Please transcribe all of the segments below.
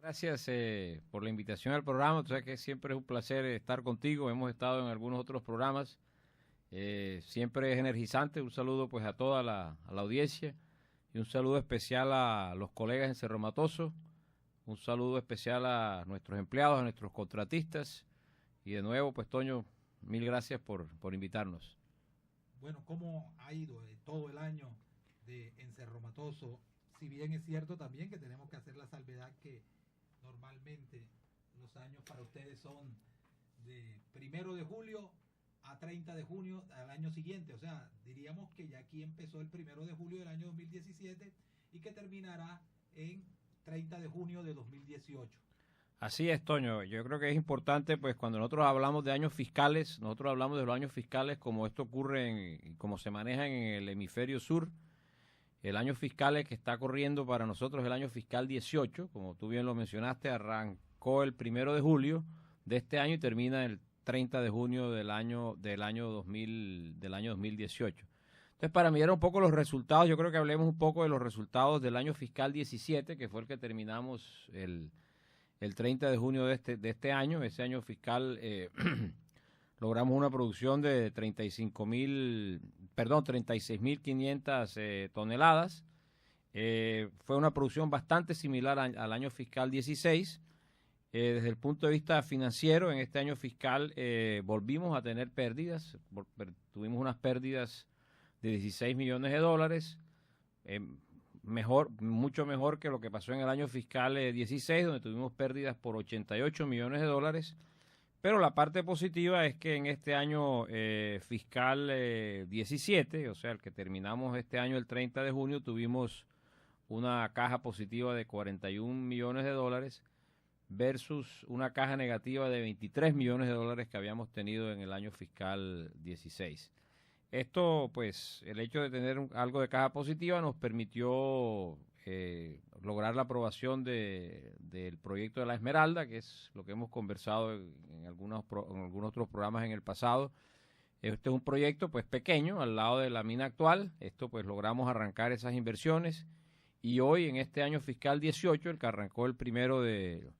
Gracias por la invitación al programa. Tú sabes que siempre es un placer estar contigo. Hemos estado en algunos otros programas. Siempre es energizante. Un saludo pues a toda a la audiencia y un saludo especial a los colegas en Cerro Matoso. Un saludo especial a nuestros empleados, a nuestros contratistas. Y de nuevo, pues Toño, mil gracias por invitarnos. Bueno, ¿cómo ha ido todo el año en Cerro Matoso? Si bien es cierto también que tenemos que hacer la salvedad que normalmente los años para ustedes son de 1 de julio a 30 de junio al año siguiente. O sea, diríamos que ya aquí empezó el 1 de julio del año 2017 y que terminará en 30 de junio de 2018. Así es, Toño. Yo creo que es importante, pues, cuando nosotros hablamos de años fiscales, nosotros hablamos de los años fiscales como esto ocurre, como se maneja en el hemisferio sur. El año fiscal que está corriendo para nosotros es el año fiscal 18, como tú bien lo mencionaste, arrancó el 1 de julio de este año y termina el 30 de junio del año 2018. Entonces, para mirar un poco los resultados, yo creo que hablemos un poco de los resultados del año fiscal 17, que fue el que terminamos el 30 de junio de este año. Ese año fiscal logramos una producción de 36.500 toneladas. Fue una producción bastante similar al año fiscal 16. Desde el punto de vista financiero, en este año fiscal volvimos a tener pérdidas. Tuvimos unas pérdidas de 16 millones de dólares. Mucho mejor que lo que pasó en el año fiscal 16, donde tuvimos pérdidas por 88 millones de dólares. Pero la parte positiva es que en este año fiscal 17, o sea, el que terminamos este año el 30 de junio, tuvimos una caja positiva de 41 millones de dólares versus una caja negativa de 23 millones de dólares que habíamos tenido en el año fiscal 16. Esto, pues, el hecho de tener algo de caja positiva nos permitió lograr la aprobación del proyecto de la Esmeralda, que es lo que hemos conversado en algunos otros programas en el pasado. Este es un proyecto pues pequeño al lado de la mina actual. Esto pues logramos arrancar esas inversiones y hoy en este año fiscal 18, el que arrancó el 1 de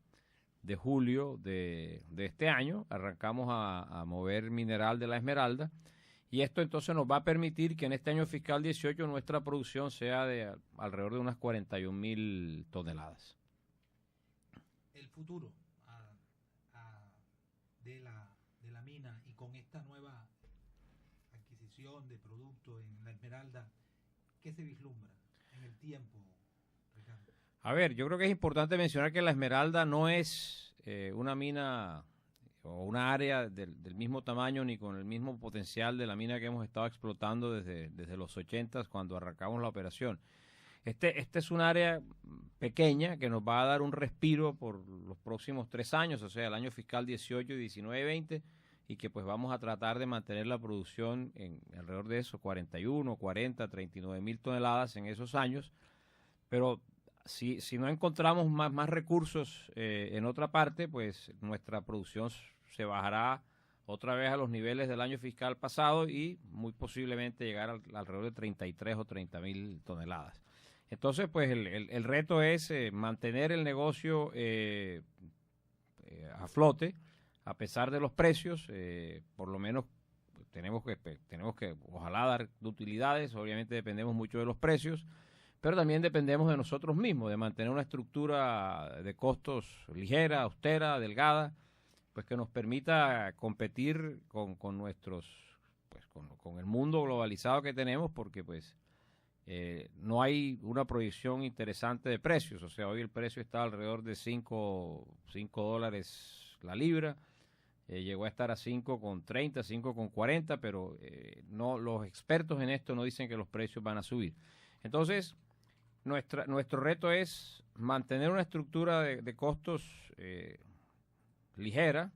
julio de este año, arrancamos a mover mineral de la Esmeralda. Y esto entonces nos va a permitir que en este año fiscal 18 nuestra producción sea de alrededor de unas 41.000 toneladas. El futuro de la mina y con esta nueva adquisición de producto en la Esmeralda, ¿qué se vislumbra en el tiempo, Ricardo? A ver, yo creo que es importante mencionar que la Esmeralda no es una mina o una área del mismo tamaño ni con el mismo potencial de la mina que hemos estado explotando desde los 80 cuando arrancamos la operación. Este es un área pequeña que nos va a dar un respiro por los próximos 3 años, o sea, el año fiscal 18, 19, 20, y que pues vamos a tratar de mantener la producción en alrededor de eso, 41, 40, 39 mil toneladas en esos años, pero si no encontramos más recursos en otra parte, pues nuestra producción se bajará otra vez a los niveles del año fiscal pasado y muy posiblemente llegar alrededor de 33 o 30 mil toneladas. Entonces, pues el reto es mantener el negocio a flote a pesar de los precios. Por lo menos tenemos que ojalá dar utilidades. Obviamente dependemos mucho de los precios, pero también dependemos de nosotros mismos, de mantener una estructura de costos ligera, austera, delgada, pues que nos permita competir con nuestros, pues con el mundo globalizado que tenemos, porque pues no hay una proyección interesante de precios. O sea, hoy el precio está alrededor de 5 dólares la libra. Llegó a estar a 5,30, 5,40, pero no, los expertos en esto no dicen que los precios van a subir. Entonces, nuestro reto es mantener una estructura de costos ligera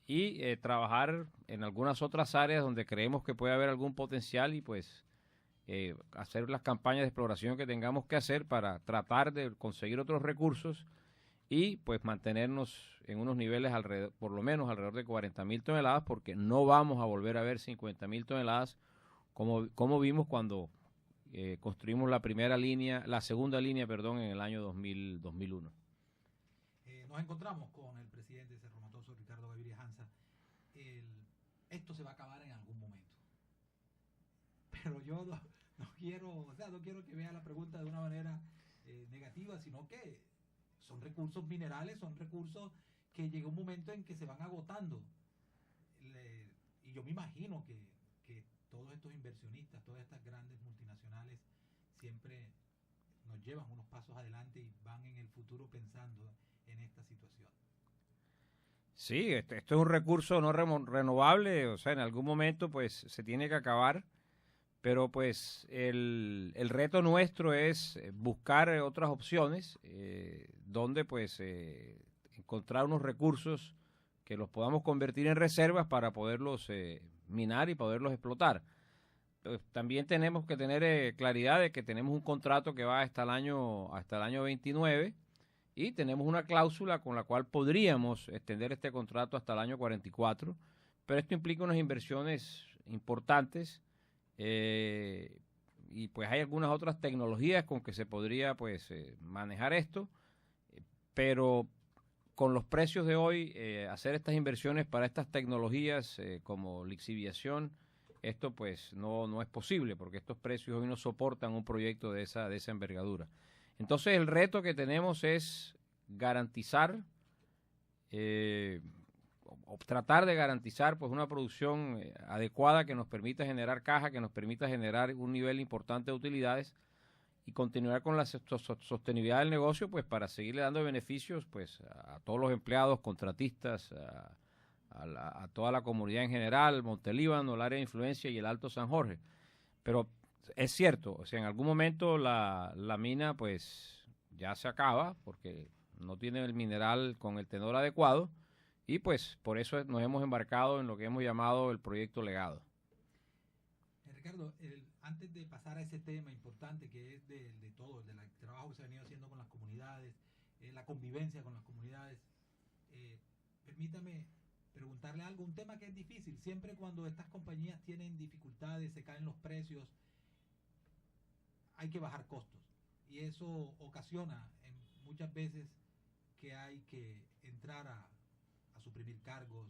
y trabajar en algunas otras áreas donde creemos que puede haber algún potencial y pues hacer las campañas de exploración que tengamos que hacer para tratar de conseguir otros recursos y pues mantenernos en unos niveles por lo menos alrededor de 40.000 toneladas, porque no vamos a volver a ver 50.000 toneladas como vimos cuando construimos la segunda línea, perdón, en el año 2001. Nos encontramos con el presidente de Cerro Matoso, Ricardo Gaviria Hanza. Esto se va a acabar en algún momento. Pero yo no quiero, o sea, no quiero que vea la pregunta de una manera negativa, sino que son recursos minerales, son recursos que llega un momento en que se van agotando. Y yo me imagino que todos estos inversionistas, todas estas grandes multinacionales siempre nos llevan unos pasos adelante y van en el futuro pensando en esta situación. Sí, esto es un recurso no renovable, o sea, en algún momento pues se tiene que acabar, pero pues el reto nuestro es buscar otras opciones donde pues encontrar unos recursos que los podamos convertir en reservas para poderlos minar y poderlos explotar. Entonces, también tenemos que tener claridad de que tenemos un contrato que va hasta el año 29 y tenemos una cláusula con la cual podríamos extender este contrato hasta el año 44, pero esto implica unas inversiones importantes y pues hay algunas otras tecnologías con que se podría pues manejar esto, pero con los precios de hoy, hacer estas inversiones para estas tecnologías como lixiviación, esto pues no es posible porque estos precios hoy no soportan un proyecto de esa envergadura. Entonces el reto que tenemos es garantizar, o tratar de garantizar pues una producción adecuada que nos permita generar caja, que nos permita generar un nivel importante de utilidades y continuar con la sostenibilidad del negocio pues para seguirle dando beneficios pues a todos los empleados, contratistas, a toda la comunidad en general, Montelíbano, el área de influencia y el Alto San Jorge. Pero es cierto, o sea, en algún momento la mina pues ya se acaba porque no tiene el mineral con el tenor adecuado y pues por eso nos hemos embarcado en lo que hemos llamado el proyecto Legado. Ricardo, antes de pasar a ese tema importante que es de todo, del trabajo que se ha venido haciendo con las comunidades, la convivencia con las comunidades, permítame preguntarle algo, un tema que es difícil. Siempre cuando estas compañías tienen dificultades, se caen los precios, hay que bajar costos. Y eso ocasiona muchas veces que hay que entrar a suprimir cargos,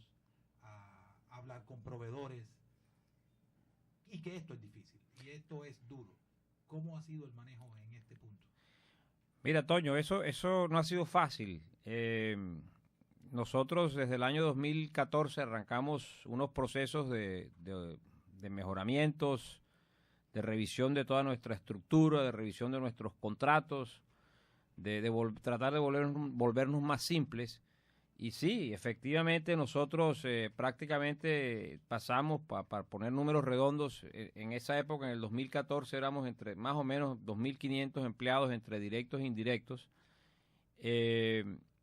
a hablar con proveedores, y que esto es difícil, y esto es duro. ¿Cómo ha sido el manejo en este punto? Mira, Toño, eso no ha sido fácil. Nosotros desde el año 2014 arrancamos unos procesos de mejoramientos, de revisión de toda nuestra estructura, de revisión de nuestros contratos, tratar de volvernos más simples. Y sí, efectivamente nosotros prácticamente pasamos, para poner números redondos, en esa época, en el 2014, éramos entre más o menos 2.500 empleados entre directos e indirectos.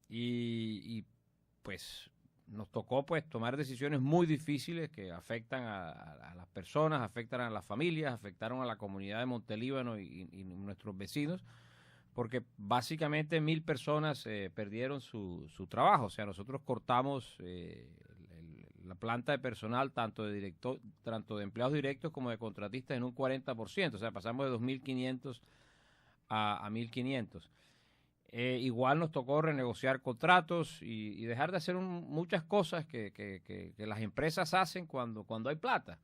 Y pues nos tocó pues tomar decisiones muy difíciles que afectan a las personas, afectan a las familias, afectaron a la comunidad de Montelíbano y nuestros vecinos, porque básicamente 1.000 personas perdieron su trabajo. O sea, nosotros cortamos la planta de personal, tanto de empleados directos como de contratistas, en un 40%. O sea, pasamos de 2.500 a 1.500. Igual nos tocó renegociar contratos y dejar de hacer muchas cosas que las empresas hacen cuando hay plata.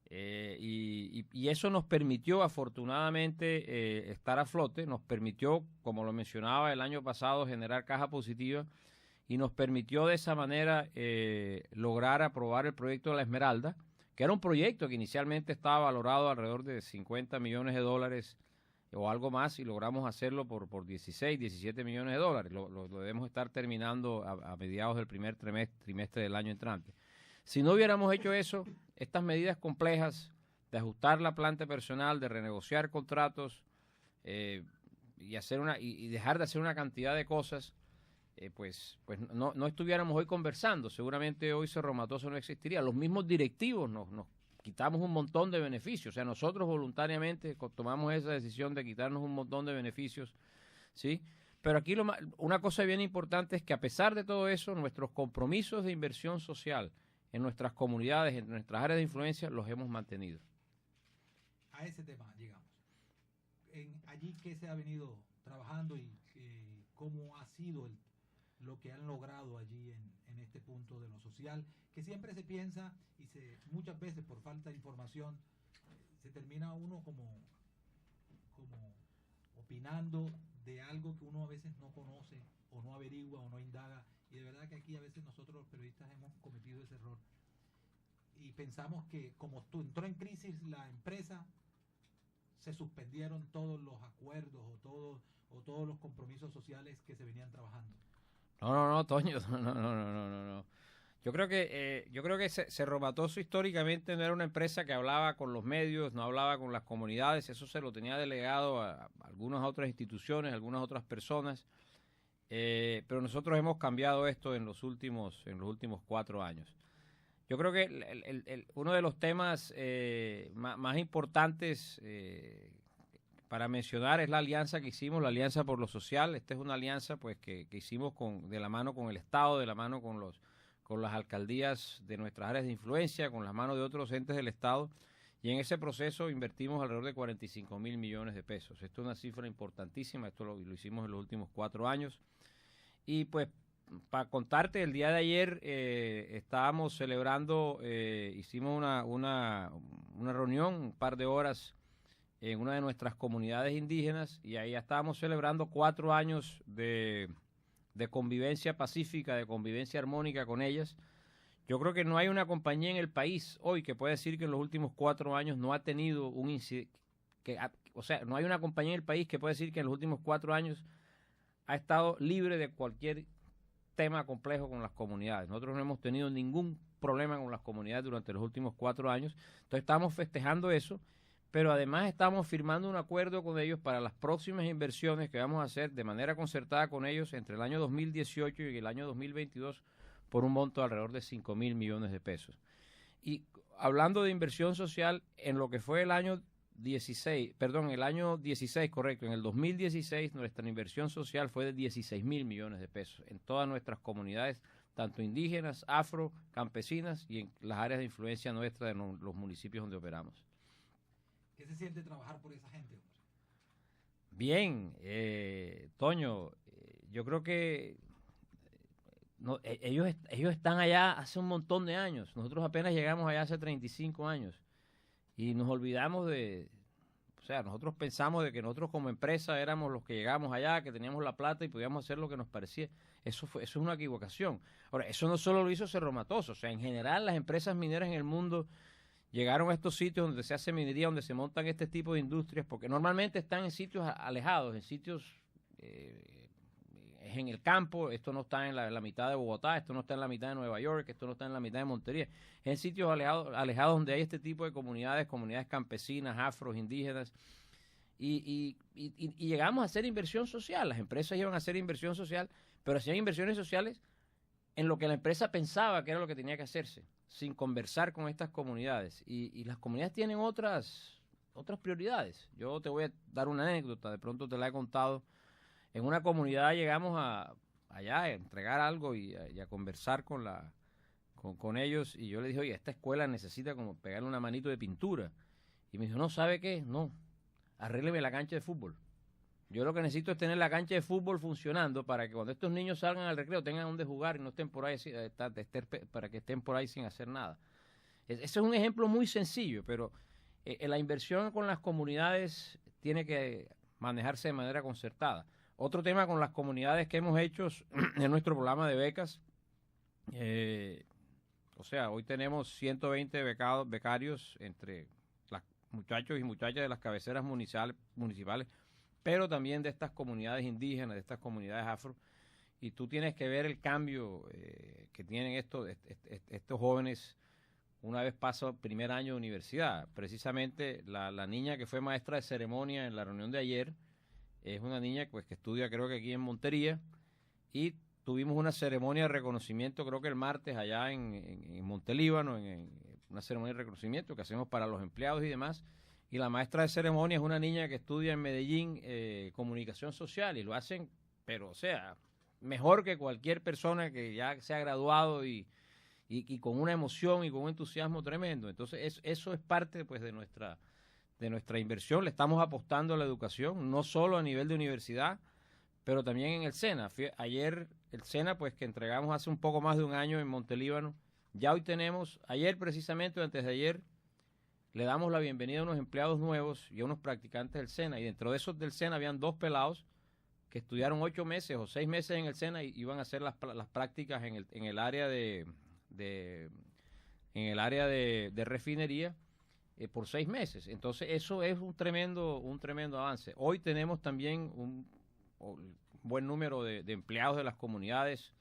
Y eso nos permitió afortunadamente estar a flote, nos permitió, como lo mencionaba el año pasado, generar caja positiva y nos permitió de esa manera lograr aprobar el proyecto de La Esmeralda, que era un proyecto que inicialmente estaba valorado alrededor de $50 millones o algo más, y logramos hacerlo por 16, 17 millones de dólares. Lo debemos estar terminando a mediados del primer trimestre del año entrante. Si no hubiéramos hecho eso, estas medidas complejas de ajustar la planta personal, de renegociar contratos y dejar de hacer una cantidad de cosas, pues no estuviéramos hoy conversando. Seguramente hoy Cerro Matoso no existiría. Los mismos directivos nos quitamos un montón de beneficios. O sea, nosotros voluntariamente tomamos esa decisión de quitarnos un montón de beneficios, ¿sí? Pero aquí una cosa bien importante es que a pesar de todo eso, nuestros compromisos de inversión social en nuestras comunidades, en nuestras áreas de influencia, los hemos mantenido. A ese tema llegamos. Allí, ¿qué se ha venido trabajando y cómo ha sido lo que han logrado allí en este punto de lo social, que siempre se piensa y muchas veces por falta de información se termina uno como opinando de algo que uno a veces no conoce o no averigua o no indaga, y de verdad que aquí a veces nosotros los periodistas hemos cometido ese error y pensamos que como entró en crisis la empresa, se suspendieron todos los acuerdos o todos los compromisos sociales que se venían trabajando. No, Toño, no. Yo creo que Cerro históricamente no era una empresa que hablaba con los medios, no hablaba con las comunidades, eso se lo tenía delegado a algunas otras instituciones, a algunas otras personas, pero nosotros hemos cambiado esto en los últimos 4 años. Yo creo que uno de los temas más importantes para mencionar es la alianza que hicimos, la Alianza por lo Social. Esta es una alianza pues que hicimos de la mano con el Estado, de la mano con las alcaldías de nuestras áreas de influencia, con las manos de otros entes del Estado, y en ese proceso invertimos alrededor de 45.000 millones de pesos. Esto es una cifra importantísima, esto lo hicimos en los últimos 4 años. Y pues, para contarte, el día de ayer estábamos celebrando, hicimos una reunión, un par de horas, en una de nuestras comunidades indígenas, y ahí ya estábamos celebrando 4 años de convivencia pacífica, de convivencia armónica con ellas. Yo creo que no hay una compañía en el país hoy que pueda decir que en los últimos 4 años no ha tenido un incidente, o sea, no hay una compañía en el país que pueda decir que en los últimos 4 años ha estado libre de cualquier tema complejo con las comunidades. Nosotros no hemos tenido ningún problema con las comunidades durante los últimos 4 años, entonces estamos festejando eso, pero además estamos firmando un acuerdo con ellos para las próximas inversiones que vamos a hacer de manera concertada con ellos entre el año 2018 y el año 2022 por un monto de alrededor de 5.000 millones de pesos. Y hablando de inversión social, en lo que fue el año 16, correcto, en el 2016 nuestra inversión social fue de 16.000 millones de pesos en todas nuestras comunidades, tanto indígenas, afro, campesinas y en las áreas de influencia nuestra de los municipios donde operamos. ¿Qué se siente trabajar por esa gente? Bien, Toño, yo creo que ellos están allá hace un montón de años. Nosotros apenas llegamos allá hace 35 años y nos olvidamos nosotros pensamos de que nosotros como empresa éramos los que llegamos allá, que teníamos la plata y podíamos hacer lo que nos parecía. Eso es una equivocación. Ahora, eso no solo lo hizo Cerro Matoso, o sea, en general las empresas mineras en el mundo llegaron a estos sitios donde se hace minería, donde se montan este tipo de industrias, porque normalmente están en sitios alejados, en sitios es en el campo. Esto no está en la mitad de Bogotá, esto no está en la mitad de Nueva York, esto no está en la mitad de Montería, es en sitios alejados donde hay este tipo de comunidades campesinas, afros, indígenas, y llegamos a hacer inversión social. Las empresas iban a hacer inversión social, pero hacían inversiones sociales en lo que la empresa pensaba que era lo que tenía que hacerse, sin conversar con estas comunidades. Y las comunidades tienen otras prioridades. Yo te voy a dar una anécdota, de pronto te la he contado. En una comunidad llegamos allá a entregar algo y a conversar con ellos, y yo le dije, oye, esta escuela necesita como pegarle una manito de pintura. Y me dijo, no, ¿sabe qué? No, arrégleme la cancha de fútbol. Yo lo que necesito es tener la cancha de fútbol funcionando para que cuando estos niños salgan al recreo tengan donde jugar y no estén por ahí, para que estén por ahí sin hacer nada. Ese es un ejemplo muy sencillo, pero la inversión con las comunidades tiene que manejarse de manera concertada. Otro tema con las comunidades que hemos hecho en nuestro programa de becas, hoy tenemos 120 becarios entre los muchachos y muchachas de las cabeceras municipales, pero también de estas comunidades indígenas, de estas comunidades afro, y tú tienes que ver el cambio que tienen estos jóvenes una vez pasa el primer año de universidad. Precisamente la niña que fue maestra de ceremonia en la reunión de ayer es una niña pues que estudia creo que aquí en Montería, y tuvimos una ceremonia de reconocimiento creo que el martes allá en Montelíbano, en una ceremonia de reconocimiento que hacemos para los empleados y demás. Y la maestra de ceremonia es una niña que estudia en Medellín comunicación social, y lo hacen, pero mejor que cualquier persona que ya se ha graduado y con una emoción y con un entusiasmo tremendo. Entonces eso es parte pues de nuestra inversión. Le estamos apostando a la educación, no solo a nivel de universidad, pero también en el SENA. Ayer el SENA, pues que entregamos hace un poco más de un año en Montelíbano, ya hoy tenemos, ayer precisamente, antes de ayer, le damos la bienvenida a unos empleados nuevos y a unos practicantes del SENA, y dentro de esos del SENA habían 2 pelados que estudiaron 8 meses o 6 meses en el SENA y iban a hacer las prácticas en el área de refinería por 6 meses. Entonces eso es un tremendo avance. Hoy tenemos también un buen número de empleados de las comunidades,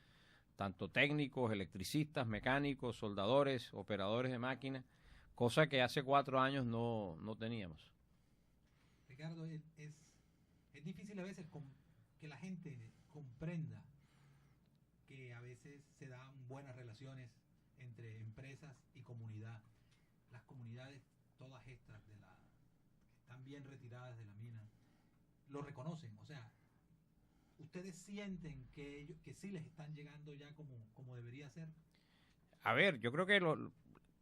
tanto técnicos, electricistas, mecánicos, soldadores, operadores de máquinas, cosa que hace 4 años no teníamos. Ricardo, es difícil a veces que la gente comprenda que a veces se dan buenas relaciones entre empresas y comunidad. Las comunidades, todas estas que están bien retiradas de la mina, lo reconocen. O sea, ¿ustedes sienten que sí les están llegando ya como debería ser? A ver, yo creo que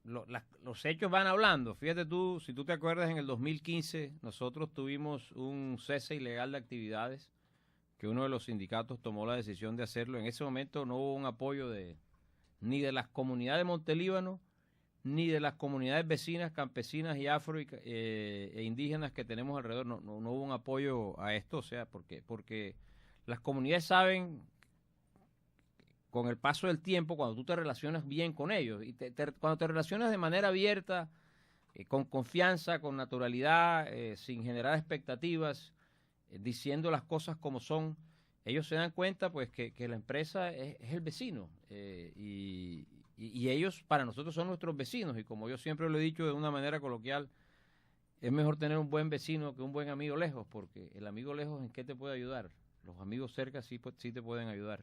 los hechos van hablando. Fíjate tú, si tú te acuerdas, en el 2015 nosotros tuvimos un cese ilegal de actividades, que uno de los sindicatos tomó la decisión de hacerlo. En ese momento no hubo un apoyo ni de las comunidades de Montelíbano, ni de las comunidades vecinas, campesinas y afro e indígenas que tenemos alrededor. No hubo un apoyo a esto, o sea, porque las comunidades saben, con el paso del tiempo, cuando tú te relacionas bien con ellos, y cuando te relacionas de manera abierta, con confianza, con naturalidad, sin generar expectativas, diciendo las cosas como son, ellos se dan cuenta pues que la empresa es el vecino, y ellos para nosotros son nuestros vecinos, y como yo siempre lo he dicho de una manera coloquial, es mejor tener un buen vecino que un buen amigo lejos, porque el amigo lejos, ¿en qué te puede ayudar? Los amigos cerca sí te pueden ayudar.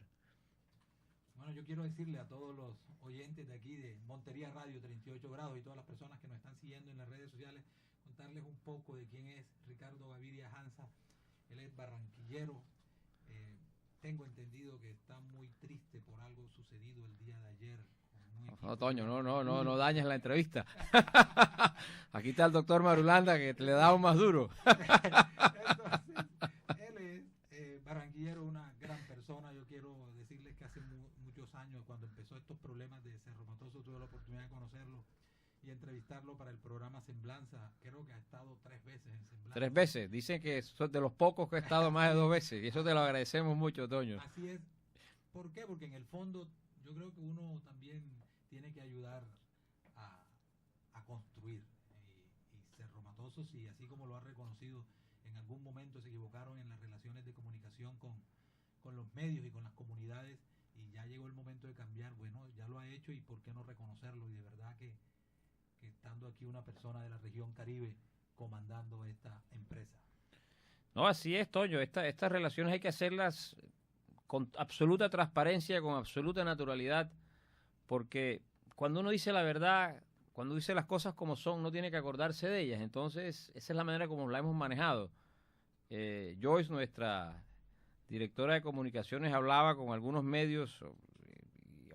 Bueno, yo quiero decirle a todos los oyentes de aquí de Montería Radio 38 grados y todas las personas que nos están siguiendo en las redes sociales, contarles un poco de quién es Ricardo Gaviria Hanza. Él es barranquillero. Tengo entendido que está muy triste por algo sucedido el día de ayer. No, Toño, no dañes la entrevista. Aquí está el doctor Marulanda que le da un más duro. Entonces, él es barranquillero, una gran persona. Yo quiero decirles que hace muchos años, cuando empezó estos problemas de Cerro Matoso, tuve la oportunidad de conocerlo y entrevistarlo para el programa Semblanza. Creo que ha estado 3 veces en Semblanza. 3 veces. Dicen que son de los pocos que ha estado más de 2 veces. Y eso te lo agradecemos mucho, Toño. Así es. ¿Por qué? Porque en el fondo yo creo que uno también tiene que ayudar a construir. Y Cerro Matoso, sí, así como lo ha reconocido, en algún momento se equivocaron en las relaciones de comunicación con los medios y con las comunidades, y ya llegó el momento de cambiar. Bueno, ya lo ha hecho, y por qué no reconocerlo. Y de verdad que estando aquí una persona de la región Caribe comandando esta empresa. No, así es, Toño. Estas relaciones hay que hacerlas con absoluta transparencia, con absoluta naturalidad, porque cuando uno dice la verdad, cuando dice las cosas como son, no tiene que acordarse de ellas. Entonces, esa es la manera como la hemos manejado. Joyce, nuestra directora de comunicaciones, hablaba con algunos medios,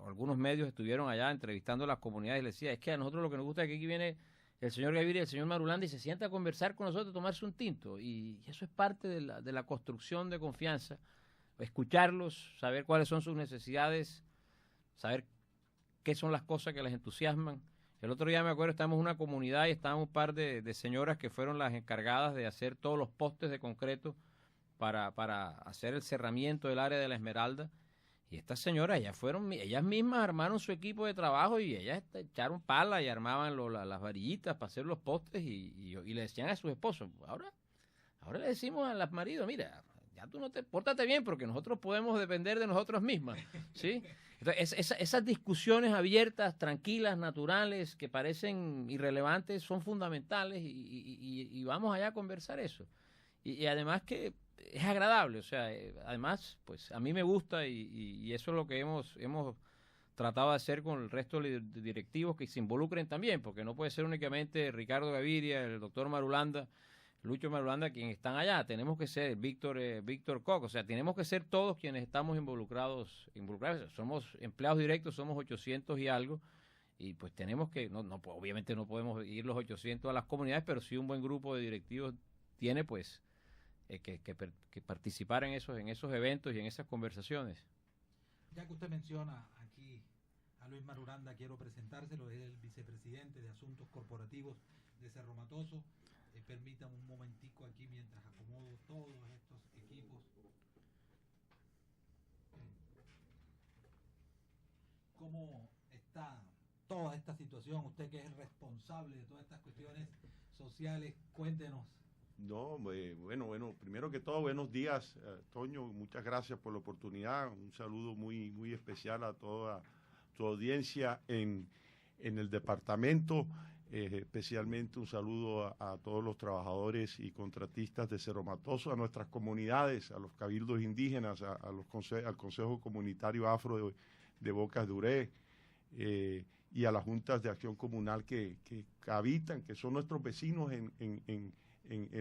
algunos medios estuvieron allá entrevistando a las comunidades y les decía, es que a nosotros lo que nos gusta es que aquí viene el señor Gaviria y el señor Marulanda y se sienta a conversar con nosotros, a tomarse un tinto, y eso es parte de la construcción de confianza, escucharlos, saber cuáles son sus necesidades, saber qué son las cosas que les entusiasman. El otro día me acuerdo, estábamos en una comunidad y estábamos un par de señoras que fueron las encargadas de hacer todos los postes de concreto para hacer el cerramiento del área de la Esmeralda. Y estas señoras, ellas mismas armaron su equipo de trabajo, y ellas echaron pala y armaban las varillitas para hacer los postes, y le decían a sus esposos, ahora le decimos a las maridos, mira, ya tú pórtate bien, porque nosotros podemos depender de nosotros mismas, ¿sí? Entonces, esas discusiones abiertas, tranquilas, naturales, que parecen irrelevantes, son fundamentales, y vamos allá a conversar eso. Y además que es agradable, o sea, además, pues a mí me gusta, y eso es lo que hemos tratado de hacer con el resto de directivos que se involucren también, porque no puede ser únicamente Ricardo Gaviria, el doctor Marulanda, Lucho Marulanda, quienes están allá. Tenemos que ser Víctor Koch, o sea, tenemos que ser todos quienes estamos involucrados. Somos empleados directos, somos 800 y algo, y pues tenemos que, obviamente no podemos ir los 800 a las comunidades, pero sí un buen grupo de directivos tiene pues que participar en esos eventos y en esas conversaciones. Ya que usted menciona aquí a Luis Marulanda, quiero presentárselo, es el vicepresidente de Asuntos Corporativos de Cerro Matoso. Permítame un momentico aquí mientras acomodo todos estos equipos. ¿Cómo está toda esta situación? Usted que es responsable de todas estas cuestiones sociales, cuéntenos. No, bueno, primero que todo, buenos días, Toño, muchas gracias por la oportunidad, un saludo muy, muy especial a toda tu audiencia en el departamento, especialmente un saludo a todos los trabajadores y contratistas de Cerro Matoso, a nuestras comunidades, a los cabildos indígenas, al Consejo Comunitario Afro de Bocas de Uré, y a las juntas de acción comunal que habitan, que son nuestros vecinos en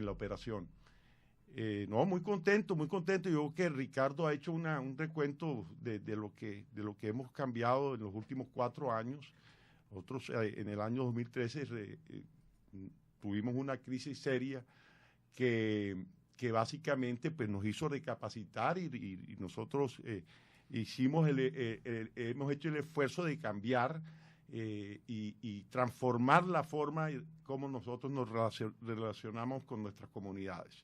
la operación. No, muy contento. Yo creo que Ricardo ha hecho un recuento de lo que hemos cambiado en los últimos 4 años. Nosotros en el año 2013 tuvimos una crisis seria que básicamente pues, nos hizo recapacitar y nosotros hemos hecho el esfuerzo de cambiar y transformar la forma como nosotros nos relacionamos con nuestras comunidades.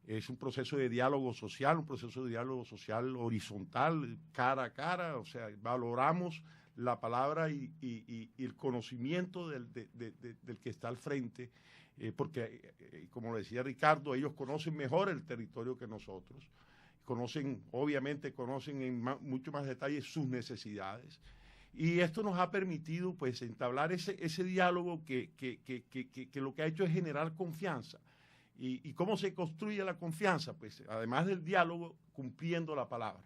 Es un proceso de diálogo social, horizontal, cara a cara, o sea, valoramos la palabra y el conocimiento del que está al frente, porque, como lo decía Ricardo, ellos conocen mejor el territorio que nosotros, obviamente conocen en mucho más detalle sus necesidades. Y esto nos ha permitido pues entablar ese diálogo que lo que ha hecho es generar confianza. ¿Y cómo se construye la confianza? Pues además del diálogo, cumpliendo la palabra.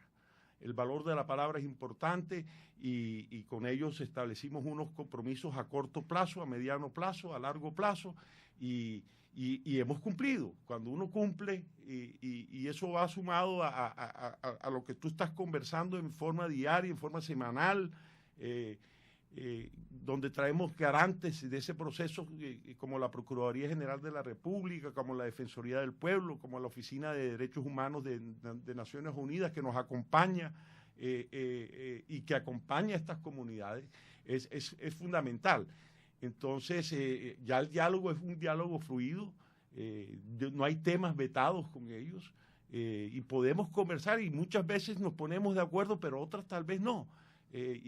El valor de la palabra es importante y con ellos establecimos unos compromisos a corto plazo, a mediano plazo, a largo plazo y hemos cumplido. Cuando uno cumple y eso va sumado a lo que tú estás conversando en forma diaria, en forma semanal, donde traemos garantes de ese proceso como la Procuraduría General de la República, como la Defensoría del Pueblo, como la Oficina de Derechos Humanos de Naciones Unidas que nos acompaña y que acompaña a estas comunidades, es fundamental. Entonces ya el diálogo es un diálogo fluido, no hay temas vetados con ellos y podemos conversar y muchas veces nos ponemos de acuerdo, pero otras tal vez no.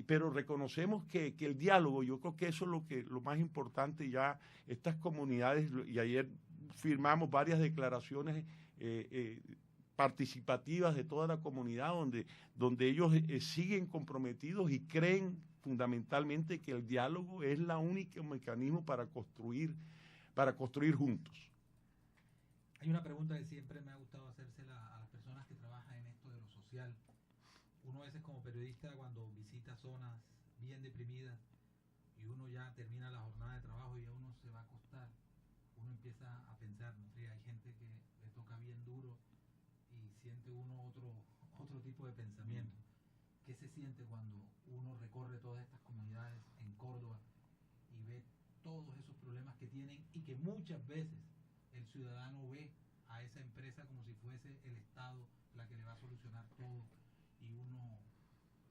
Pero reconocemos que el diálogo, yo creo que eso es lo más importante. Ya estas comunidades, y ayer firmamos varias declaraciones participativas de toda la comunidad donde ellos siguen comprometidos y creen fundamentalmente que el diálogo es el único mecanismo para construir juntos. Hay una pregunta que siempre me ha gustado hacérsela a las personas que trabajan en esto de lo social. Uno a veces como periodista cuando visita zonas bien deprimidas y uno ya termina la jornada de trabajo y ya uno se va a acostar, uno empieza a pensar, ¿no? Sí, hay gente que le toca bien duro y siente uno otro tipo de pensamiento. ¿Qué se siente cuando uno recorre todas estas comunidades en Córdoba y ve todos esos problemas que tienen y que muchas veces el ciudadano ve a esa empresa como si fuese el Estado la que le va a solucionar todo? Y uno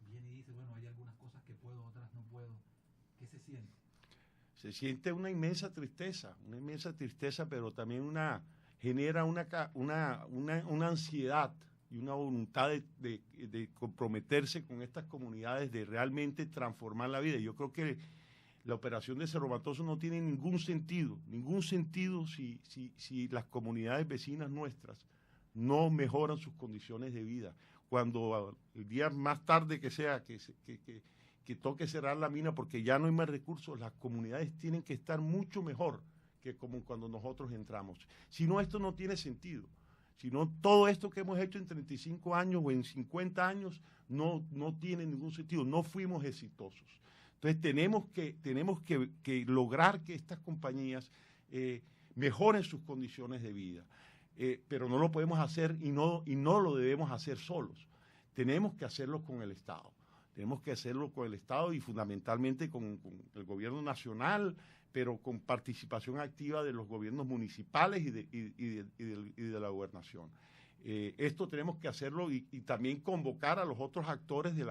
viene y dice, bueno, hay algunas cosas que puedo, otras no puedo. ¿Qué se siente? Se siente una inmensa tristeza, pero también genera una ansiedad y una voluntad de comprometerse con estas comunidades, de realmente transformar la vida. Yo creo que la operación de Cerro Matoso no tiene ningún sentido si las comunidades vecinas nuestras no mejoran sus condiciones de vida. Cuando el día más tarde que sea, que toque cerrar la mina porque ya no hay más recursos, las comunidades tienen que estar mucho mejor que como cuando nosotros entramos. Si no, esto no tiene sentido. Si no, todo esto que hemos hecho en 35 años o en 50 años no tiene ningún sentido. No fuimos exitosos. Entonces tenemos que lograr que estas compañías mejoren sus condiciones de vida. Pero no lo podemos hacer y no lo debemos hacer solos. Tenemos que hacerlo con el Estado. Tenemos que hacerlo con el Estado y fundamentalmente con el gobierno nacional, pero con participación activa de los gobiernos municipales y de la gobernación. Esto tenemos que hacerlo y también convocar a los otros actores del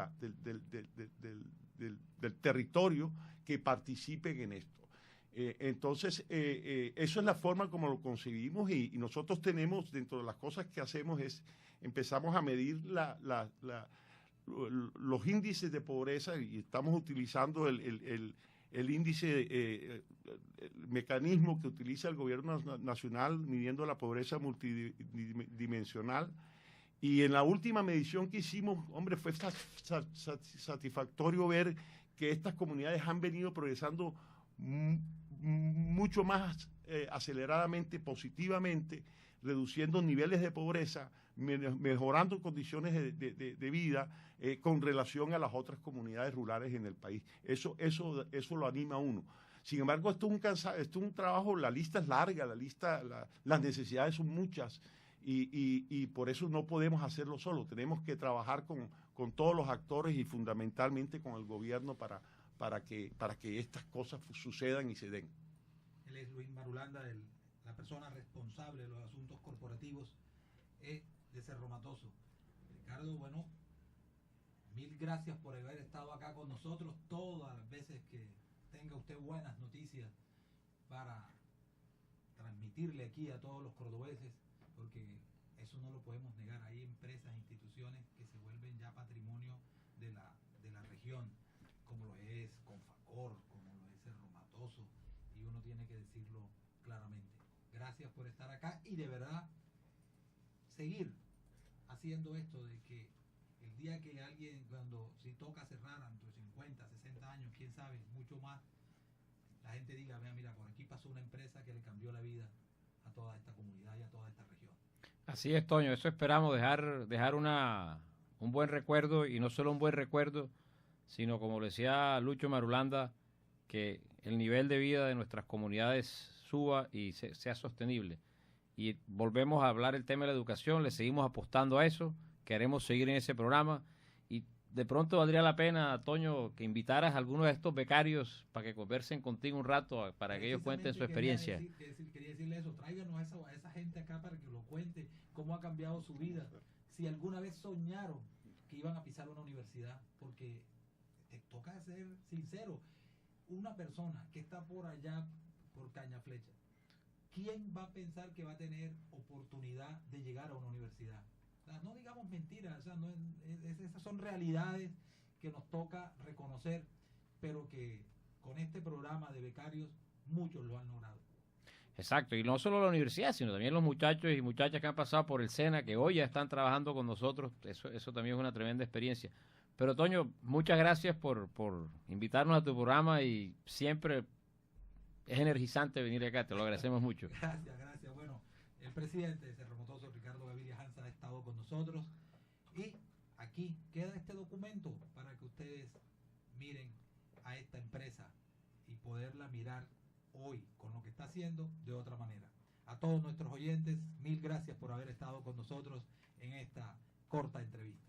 territorio que participen en esto. Entonces, eso es la forma como lo concebimos y nosotros tenemos, dentro de las cosas que hacemos, empezamos a medir los índices de pobreza y estamos utilizando el índice, el mecanismo que utiliza el gobierno nacional midiendo la pobreza multidimensional. Y en la última medición que hicimos, hombre, fue satisfactorio ver que estas comunidades han venido progresando mucho más aceleradamente, positivamente, reduciendo niveles de pobreza, mejorando condiciones de vida con relación a las otras comunidades rurales en el país. Eso lo anima a uno. Sin embargo, esto es un trabajo, la lista es larga, las necesidades son muchas y por eso no podemos hacerlo solo. Tenemos que trabajar con todos los actores y fundamentalmente con el gobierno para que estas cosas sucedan y se den. Él es Luis Marulanda, la persona responsable de los asuntos corporativos de Cerro Matoso. Ricardo, bueno, mil gracias por haber estado acá con nosotros todas las veces que tenga usted buenas noticias para transmitirle aquí a todos los cordobeses, porque eso no lo podemos negar. Hay empresas, instituciones que se vuelven ya patrimonio de la región, como lo es Confacor, como lo es Cerro Matoso, y uno tiene que decirlo claramente. Gracias por estar acá y de verdad seguir haciendo esto de que el día que alguien, si toca cerrar entre 50, 60 años, quién sabe, mucho más, la gente diga, mira, por aquí pasó una empresa que le cambió la vida a toda esta comunidad y a toda esta región. Así es, Toño, eso esperamos, dejar un buen recuerdo, y no solo un buen recuerdo, sino, como decía Lucho Marulanda, que el nivel de vida de nuestras comunidades suba y sea sostenible. Y volvemos a hablar el tema de la educación, le seguimos apostando a eso, queremos seguir en ese programa, y de pronto valdría la pena, Toño, que invitaras a algunos de estos becarios para que conversen contigo un rato, para que ellos cuenten su experiencia. Quería decirle eso, tráiganos a esa gente acá para que lo cuente, cómo ha cambiado su vida, si alguna vez soñaron que iban a pisar una universidad, porque te toca ser sincero, una persona que está por allá, por Cañaflecha, ¿quién va a pensar que va a tener oportunidad de llegar a una universidad? O sea, no digamos mentiras, o sea, esas son realidades que nos toca reconocer, pero que con este programa de becarios muchos lo han logrado. Exacto, y no solo la universidad, sino también los muchachos y muchachas que han pasado por el SENA, que hoy ya están trabajando con nosotros. Eso también es una tremenda experiencia. Pero, Toño, muchas gracias por invitarnos a tu programa, y siempre es energizante venir acá, te lo agradecemos mucho. Gracias. Bueno, el presidente de Cerro Matoso, Ricardo Gaviria Hanza, ha estado con nosotros, y aquí queda este documento para que ustedes miren a esta empresa y poderla mirar hoy con lo que está haciendo de otra manera. A todos nuestros oyentes, mil gracias por haber estado con nosotros en esta corta entrevista.